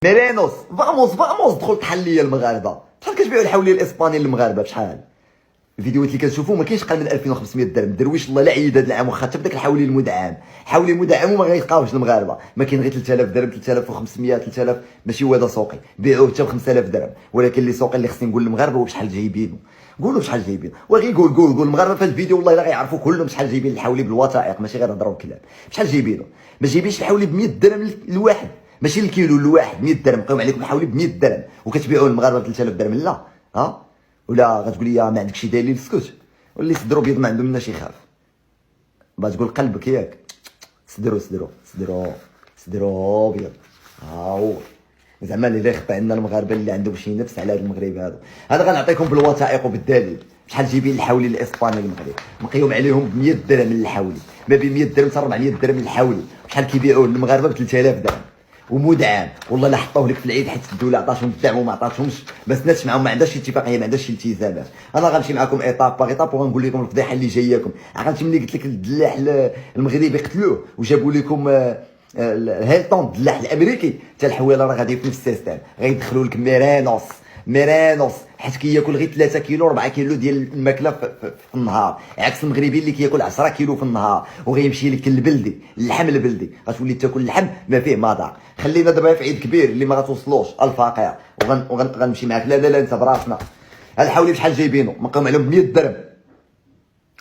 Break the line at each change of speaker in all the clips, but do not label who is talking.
ميرينوس فاموس فاموس دخل طحن ليا المغاربه بشحال كتبيعوا الحوليه الاسباني للمغاربه بشحال؟ الفيديوهات اللي كتشوفوا ما كاينش قل من 2500 درهم درويش الله لا عيد هذا العام واخا حتى بداك الحولي المدعم حولي مدعم وما غيلقاوش المغاربه ما كاين غير 3000 درهم 3500 3000 ماشي هو هذا سوقي بيعوه حتى ب 5000 درهم ولكن اللي سوقي اللي خصني نقول للمغاربه هو بشحال جايبينه قولوا بشحال جايبين وغير قول المغاربه في الفيديو والله الا غيعرفوا كلهم شحال جايبين الحولي بالوثائق ماشي غير هضروا الكلام بشحال جايبينه ما جايبينش الحولي ب 100 درهم الواحد ماشي الكيلو الواحد 100 درهم بقاو عليكم الحولي ب 100 درهم وكتبيعوه للمغاربه ب 3000 درهم لا ها ولا غتقول لي ما عندك شي دليل اسكت واللي صدرو بيض ما عنده مناش يخاف باغي تقول قلبك ياك صدرو بيض ها هو زعما اللي يخفى عندنا المغاربه اللي عندهم شي نفس على هذا المغرب هذا غنعطيكم بالوثائق وبالدليل شحال جايبين الحولي الاسباني للمغرب مقيوم عليهم ب 100 درهم الحولي ما بين 100 درهم حتى 400 درهم الحولي شحال كيبيعوه للمغاربه ب 3000 درهم ومدعم والله لا حطوه لك في العيد حيت الدوله عطاتهم الدعم وما عطاتهمش ما سناتش معاهم ما عندهاش شي اتفاقيه ما عندهاش شي التزامات انا غنمشي معكم ايطاب باغ ايطاب وغنقول لكم الفضيحه اللي جاياكم عرفتي ملي قلت لك الدلاح المغربي قتلوه وجابوا لكم هيلتون الدلاح الامريكي حتى الحواله راه غادي في نفس السيستم غيدخلوا لك ميرينوس حيت كياكل غير 3 كيلو 4 كيلو ديال الماكله في النهار عكس المغربي اللي كياكل 10 كيلو في النهار وغيمشي لك البلدي اللحم البلدي غتولي تاكل اللحم ما فيه مذاق خلينا دابا في عيد كبير اللي ما غتوصلوش الفقير وغنمشي معاك لا انت براسنا الحولي بشحال جايبينه مقيوم عليهم ب 100 درهم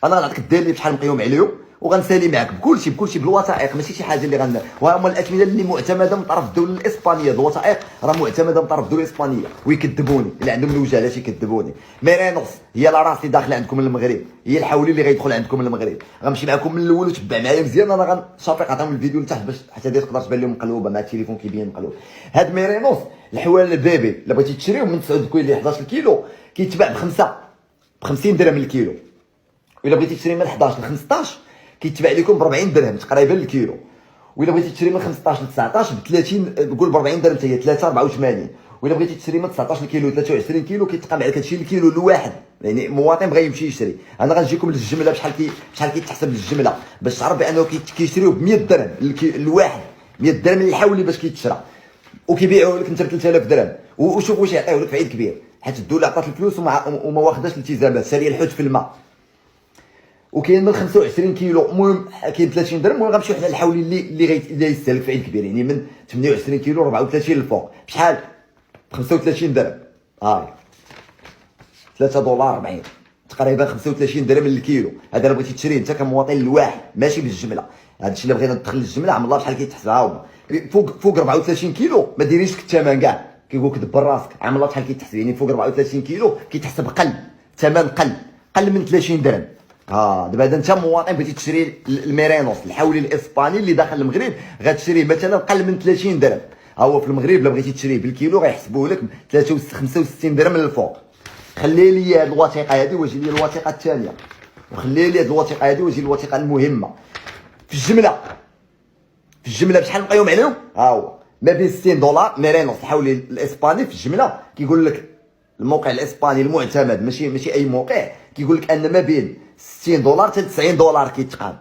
انا غنعطيك الدليل بشحال مقيوم عليهم وغنسالي معاك بكلشي بالوثائق ماشي شي حاجه اللي وهما الاثمنه اللي معتمده من طرف الدوله الاسبانيه الوثائق راه معتمده من طرف الدوله الاسبانيه ويكذبوني اللي عندهم الوجاله يكذبوني ميرينوس هي لا راسي داخله عندكم للمغرب هي الحولي اللي غيدخل عندكم للمغرب غنمشي معكم من الاول وتبع معايا مزيان انا غنشافيق عطاهم الفيديو لتحت باش حتى تقدر تبان لهم مقلوبه مع التليفون كيبين مقلوب هاد ميرينوس الحوال البيبي الا بغيتي تشريهم من 9 كيلو ل 11 كيلو كيتباع ب 50 درهم الكيلو الا بغيتي تشري من 11 ل 15 كيتباع لكم ب 40 درهم تقريبا الكيلو والا بغيتي تشري من 15 ل 19 ب 30 نقول ب 40 درهم حتى هي 384 والا بغيتي تشري من 19 كيلو 23 كيلو كيتقام عليك هادشي الكيلو الواحد يعني مواطن بغى يمشي يشري انا غنجيكم للجمله بشحال كيتحسب الجمله باش تعرف بانه كيشريوه ب 100 درهم الواحد 100 درهم الحولي باش كيتشرى وكيبيعوه لك انت ب 3000 درهم وشوف واش يعطيوه لك في عيد كبير حيت الدوله عطات الفلوس وما واخداش الالتزامات ساريه الحوت في الماء وكاين من 25 كيلو المهم كاين 30 درهم وغنمشيو حنا الحولي اللي يستهلك في عيد كبير يعني من 28 كيلو 34 للفوق بشحال 35 درهم هاي 3 دولار 40 تقريبا 35 درهم للكيلو هذا الا بغيتي تشريه انت كمواطن الواحد ماشي بالجمله هذا الشيء اللي بغينا ندخل الجمله عم الله بشحال كيتحسب ها هما فوق 34 كيلو ما ديريش لك الثمن كاع كيقول لك دبر راسك عم الله بشحال كيتحسب يعني فوق 34 كيلو كيتحسب ثمن قل من 30 درهم دابا انت مواطن بغيتي تشري الميرينوس الحولي الاسباني اللي داخل المغرب غتشريه مثلا قل من 30 درهم هو في المغرب الا بغيتي تشريه بالكيلو غيحسبوه لك 65 درهم من الفوق خلي لي هذه الوثيقه هذه واجي لي الوثيقه الثانيه وخلي لي هذه الوثيقه هذه واجي الوثيقه المهمه في الجمله بشحال مقيوم عليهم هو ما بين 60 دولار ميرينوس الحولي الاسباني في الجمله كيقول لك الموقع الاسباني المعتمد ماشي اي موقع كيقول لك ان ما بين 60 دولار حتى 90 دولار كيتقام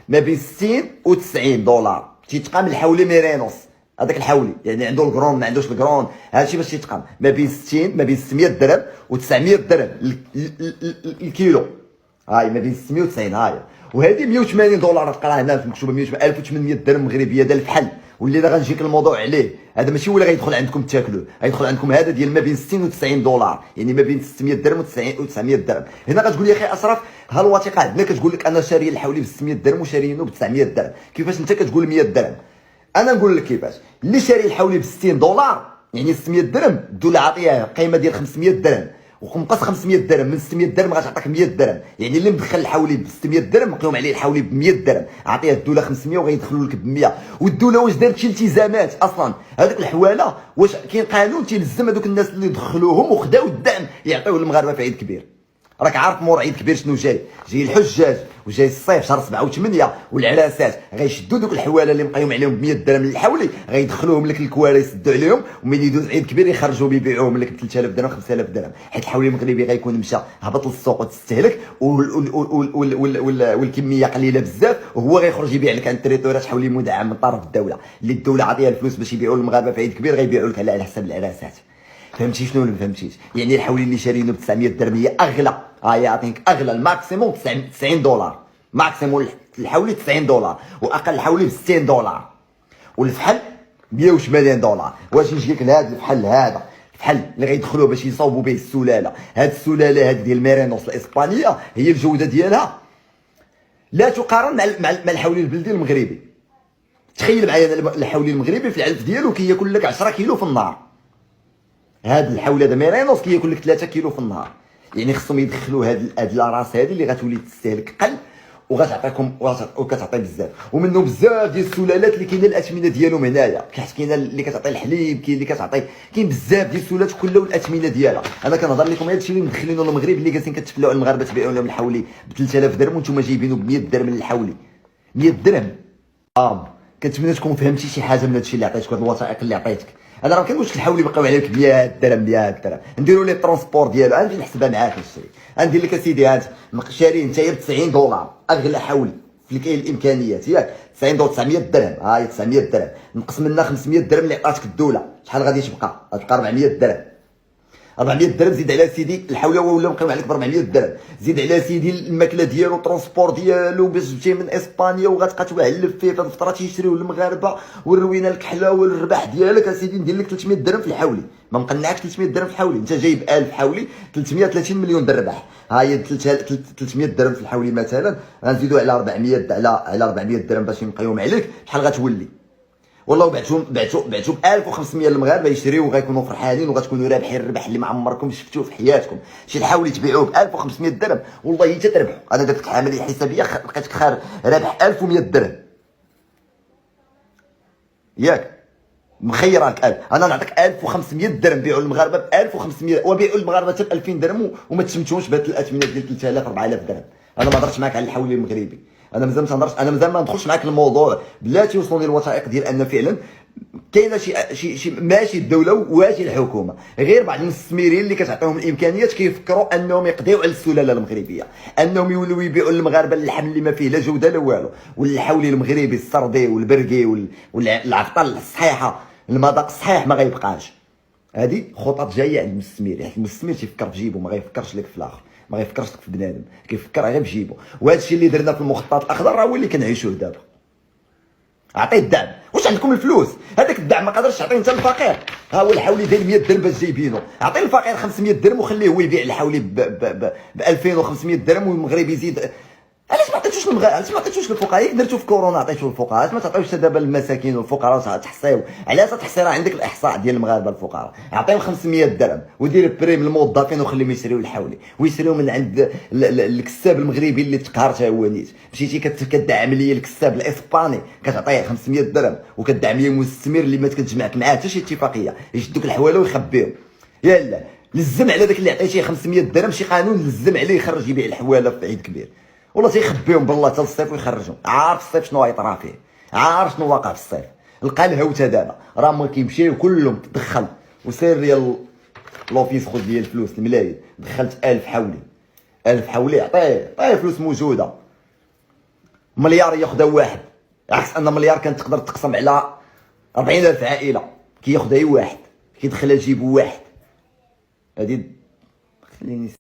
ما بين 60 و 90 دولار تيتقام الحولي ميرينوس هذاك الحولي يعني عنده الكرون ما عندوش الكرون هادشي باش تيتقام ما بين 600 درهم و 900 درهم الكيلو هاي ما بين 690 هاي وهذه 180 دولار تقراها هنا مكتوبه 1800 درهم مغربيه هذا الفحل واللي انا غنجيك الموضوع عليه هذا ماشي هو اللي غيدخل عندكم تاكلوه غيدخل عندكم هذا ديال ما بين 60 و 90 دولار يعني ما بين 600 درهم و 900 درهم هنا غتقول لي اخي اشرف ها الوثيقه عندنا كتقول لك انا شاري الحولي ب 600 درهم وشاريينه ب 900 درهم كيفاش انت كتقول 100 درهم انا نقول لك كيفاش اللي شاري الحولي ب 60 دولار يعني 600 درهم الدوله عطيها قيمه ديال 500 درهم ومقص 500 درهم من 600 درهم غتعطيك 100 درهم يعني اللي مدخل الحولي ب 600 درهم مقيوم عليه الحولي ب 100 درهم عطيها الدوله 500 وغيدخلوا لك ب 100 والدوله واش دارت شي التزامات اصلا هذوك الحواله واش كاين قانون تيلزم هذوك الناس اللي دخلوهم وخداو الدعم يعطيوه للمغاربه في عيد كبير راك عارف مور عيد كبير شنو جاي الحجاج وجاي الصيف شهر 7 و8 والعراسات غيشدوا دوك الحواله اللي مقيوم عليهم ب 100 درهم الحولي غيدخلوهم لك الكواره يسدوا عليهم ومن يدوز عيد كبير يخرجوا بيبيعوهم لك ب 3000 درهم 5000 درهم حيت الحولي المغربي غيكون مشى هبط للسوق وتستهلك والكميه قليله بزاف وهو غيخرج يبيع لك عند التريتورات حولي مدعم من طرف الدوله اللي الدوله عطيها الفلوس باش يبيعوا للمغاربه في عيد كبير غيبيعوا لك على حساب العراسات. فهمتي شنو ولا ما فهمتيش؟ يعني الحولي اللي شارينه ب 900 درهم هي اغلى يعطيك اغلى الماكسيموم 90 دولار ماكسيموم الحولي 90 دولار واقل حولي ب 60 دولار والفحل 180 دولار. واش يجي لك هذا الفحل هذا الفحل اللي غيدخلوه باش يصاوبوا به السلاله هذه السلاله هذه ديال ميرينوس الاسبانيه هي الجوده ديالها لا تقارن مع الحولي البلدي المغربي. تخيل معايا الحولي المغربي في العلف ديالو كياكل لك 10 كيلو في النهار. هذا الحول هذا ميرينوس كياكل لك 3 كيلو في النهار. يعني خصهم يدخلوا هاد لاراس هذه اللي غتولي تستهلك قل وغتعطيكم وكتعطي بزاف ومنهم بزاف ديال السلالات اللي كاينه الاثمنه ديالهم هنايا. كاينه اللي كتعطي الحليب كاين اللي كتعطي كاين بزاف ديال السلالات كلها والاثمنه ديالها. انا كنهضر لكم هذا الشيء اللي مدخلينه المغرب اللي جالسين كتفلاو على المغاربه تبيعوا لهم الحولي ب 3000 درهم وانتم جايبينه ب 100 درهم الحولي 100 درهم. كنتمنى تكون فهمتي شي حاجه من هذا الشيء اللي عطيتك هاد الوثائق اللي عطيتك. انا راه كنقولش الحولي بقاو عليك 100 درهم 100 درهم نديروا لي الترونسبور ديالو غنجي نحسبها معاك الشيء غندير لك اسيدي هانت شاري نتايا ب 90 دولار اغلى حولي في كاين الامكانيات ياك 90 دولار 900 درهم هاي 900 درهم نقص منها 500 درهم اللي عطاتك الدوله شحال غادي تبقى؟ غتبقى 400 درهم 400 درهم زيد على سيدي الحولي ولا مقيم عليك ب 400 درهم زيد على سيدي الماكله ديالو الترونسبور ديالو باش جبتيه من اسبانيا وغتبقى توعلف فيه في الفتره يشريوه المغاربه والروينه الكحله والرباح ديالك اسيدي ندير لك 300 درهم في الحولي ما مقنعكش 300 درهم في الحولي انت جايب 1000 حولي 330 مليون درهم ربح. ها هي 300 درهم في الحولي مثلا غنزيدو على 400 على 400 درهم باش نقيوم عليك شحال غتولي؟ والله بعتهم ب 1500 للمغاربه يشريو وغيكونوا فرحانين وغتكونوا رابحين الربح اللي ما عمركم شفتوه في حياتكم. شي الحولي تبيعوه ب 1500 درهم والله حتى تربحوا. انا درت لك العمليه الحسابيه لقيتك رابح 1100 درهم ياك مخير راك 1000 انا نعطيك 1500 درهم بيعوا المغاربه ب 1500 وبيعوا المغاربه حتى ب 2000 درهم وما تشمتوش بهاد الاثمنه ديال 3000 4000 درهم. انا ما هضرتش معاك على الحولي المغربي انا مازال ما تهضرش انا مازال ما ندخلش معاك الموضوع بلاتي يوصلوني الوثائق ديال ان فعلا كاينه شي ماشي الدوله وماشي الحكومه غير بعض المستثمرين اللي كتعطيهم الامكانيات كيفكروا انهم يقضيو على السلاله المغربيه انهم يولوا يبيعوا للمغاربه اللحم اللي ما فيه لا جوده لا والو والحولي المغربي السردي والبرقي والعفطه الصحيحه المذاق الصحيح ما غيبقاش. هذه خطط جايه عند المستثمر حيت المستثمر تيفكر في جيبو ما غيفكرش لك في الاخر ما غيفكرش لك في بنادم كيفكر غير في جيبو. وهذا الشيء اللي درنا في المخطط الاخضر راه هو اللي كنعيشوه دابا. عطيه الدعم واش عندكم الفلوس هذاك الدعم ما قادرش تعطيه انت للفقير. ها هو الحولي داير 100 درهم باش جايبينه عطيه الفقير 500 درهم وخليه هو يبيع الحولي ب 2500 درهم والمغرب يزيد. علاش ما عطيتوش علاش ما عطيتوش للفقراء؟ درتو في كورونا عطيتوه للفقراء علاش ما تعطيوش دابا للمساكين والفقراء تحصيو؟ علاش تحصي راه عندك الاحصاء ديال المغاربه الفقراء عطيهم 500 درهم ودير بريم للموظفين وخليهم يشريو الحولي ويشريو من عند الكساب المغربي اللي تقهر تا هو نيت. مشيتي كدعم ليا الكساب الاسباني كتعطيه 500 درهم وكدعم ليا المستثمر اللي ما تكتجمعك معاه حتى شي اتفاقيه يشدوك الحواله ويخبيهم. يلا لزم على داك اللي عطيتيه 500 درهم شي قانون لزم عليه يخرج يبيع الحواله في عيد كبير والله تيخبيهم بالله حتى الصيف ويخرجهم. عارف الصيف شنو غيطرا فيه عارف شنو واقع في الصيف. لقى الهوته دابا راه ما كيمشيو كلهم تدخل وسير ديال لوفيس خذ لي الفلوس الملايين دخلت 1000 حولي 1000 حولي عطيه فلوس موجوده. مليار ياخذها واحد عكس ان مليار كانت تقدر تقسم على 40000 عائله كياخذها واحد كيدخلها لجيبو واحد. هذه خليني